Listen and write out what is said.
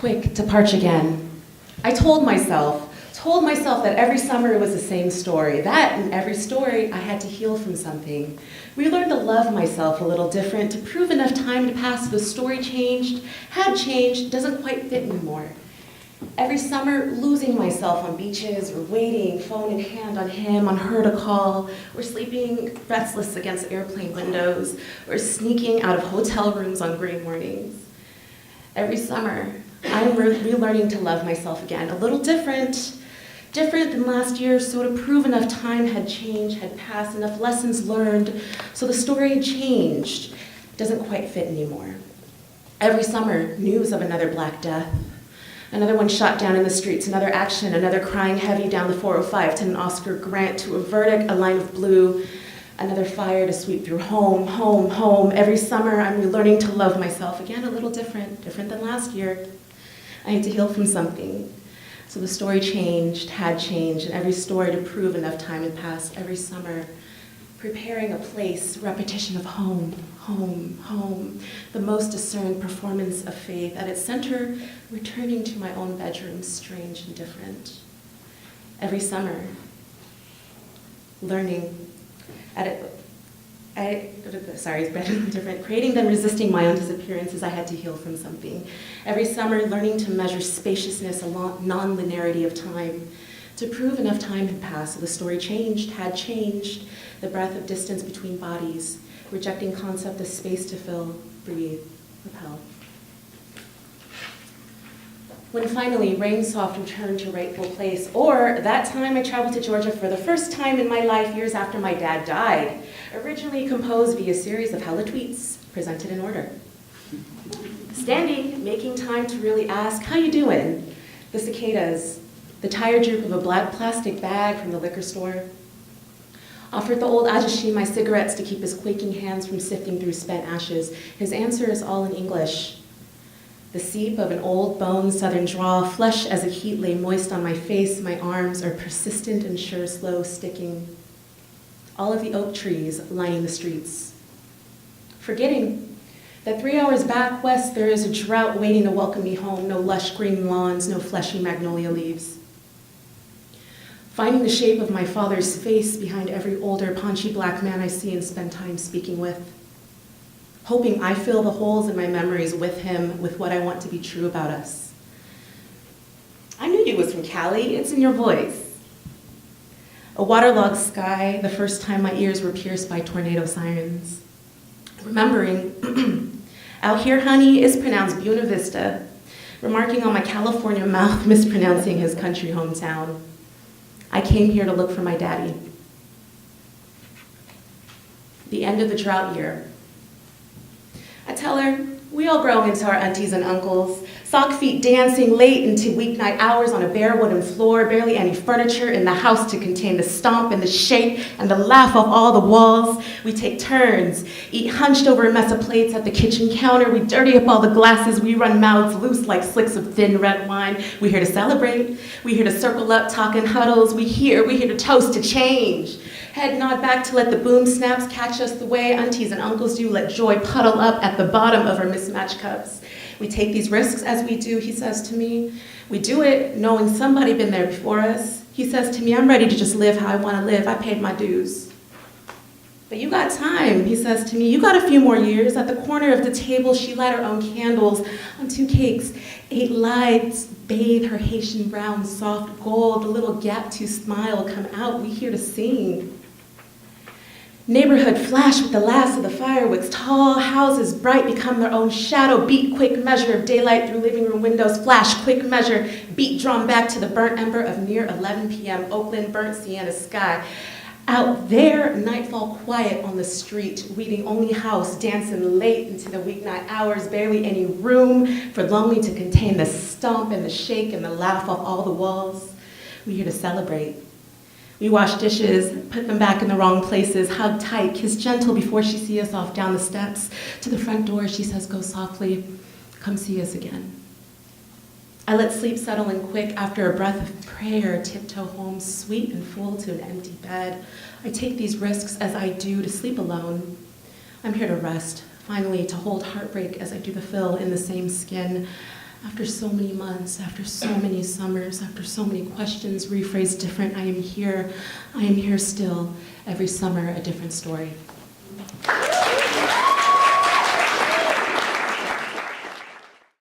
quick to parch again. I told myself that every summer it was the same story. That in every story, I had to heal from something. Relearn to love myself a little different, to prove enough time to pass the story had changed, doesn't quite fit anymore. Every summer, losing myself on beaches, or waiting, phone in hand on him, on her to call, or sleeping restless against airplane windows, or sneaking out of hotel rooms on gray mornings. Every summer, I'm relearning to love myself again, a little different than last year, so to prove enough time had changed, had passed, enough lessons learned, so the story had changed, doesn't quite fit anymore. Every summer, news of another Black death, another one shot down in the streets, another action, another crying heavy down the 405 to an Oscar Grant, to a verdict, a line of blue, another fire to sweep through home, home, home. Every summer, I'm relearning to love myself again, a little different than last year. I had to heal from something. So the story had changed, and every story to prove enough time had passed. Every summer, preparing a place, repetition of home, home, home, the most discerned performance of faith. At its center, returning to my own bedroom, strange and different. Every summer, learning creating then resisting my own disappearances. I had to heal from something. Every summer, learning to measure spaciousness along non-linearity of time, to prove enough time had passed, so the story had changed, the breath of distance between bodies, rejecting concept of space to fill, breathe, repel. When finally rain soft returned to rightful place, or that time I traveled to Georgia for the first time in my life years after my dad died, originally composed via series of hella tweets, presented in order. Standing, making time to really ask, how you doing? The cicadas, the tired droop of a black plastic bag from the liquor store. Offered the old ajashi my cigarettes to keep his quaking hands from sifting through spent ashes. His answer is all in English. The seep of an old bone southern drawl, flesh as a heat lay moist on my face, my arms are persistent and sure, slow, sticking. All of the oak trees lining the streets. Forgetting that 3 hours back west there is a drought waiting to welcome me home, no lush green lawns, no fleshy magnolia leaves. Finding the shape of my father's face behind every older, paunchy black man I see and spend time speaking with. Hoping I fill the holes in my memories with him, with what I want to be true about us. I knew you was from Cali, it's in your voice. A waterlogged sky, the first time my ears were pierced by tornado sirens. Remembering, out here, honey, is pronounced Buena Vista, remarking on my California mouth mispronouncing his country hometown. I came here to look for my daddy. The end of the drought year. I tell her, we all grow into our aunties and uncles, sock feet dancing late into weeknight hours on a bare wooden floor, barely any furniture in the house to contain the stomp and the shake and the laugh of all the walls. We take turns, eat hunched over a mess of plates at the kitchen counter. We dirty up all the glasses. We run mouths loose like slicks of thin red wine. We're here to celebrate. We're here to circle up, talk in huddles. We're here to toast to change. Head nod back to let the boom snaps catch us the way aunties and uncles do. Let joy puddle up at the bottom of our mismatched cups. We take these risks as we do, he says to me. We do it knowing somebody been there before us. He says to me, I'm ready to just live how I want to live. I paid my dues. But you got time, he says to me. You got a few more years. At the corner of the table, she light her own candles on 2 cakes. 8 lights bathe her Haitian brown, soft gold. The little gap to smile come out. We here to sing. Neighborhood flash with the last of the fireworks. Tall houses bright become their own shadow. Beat quick measure of daylight through living room windows. Flash quick measure. Beat drawn back to the burnt ember of near 11 p.m. Oakland burnt sienna sky. Out there, nightfall quiet on the street. We the only house dancing late into the weeknight hours. Barely any room for lonely to contain the stomp and the shake and the laugh off all the walls. We here to celebrate. We wash dishes, put them back in the wrong places, hug tight, kiss gentle before she sees us off down the steps. To the front door, she says, go softly, come see us again. I let sleep settle in quick after a breath of prayer, tiptoe home, sweet and full to an empty bed. I take these risks as I do to sleep alone. I'm here to rest, finally to hold heartbreak as I do the fill in the same skin. After so many months, after so many summers, after so many questions rephrased different, I am here still, every summer a different story.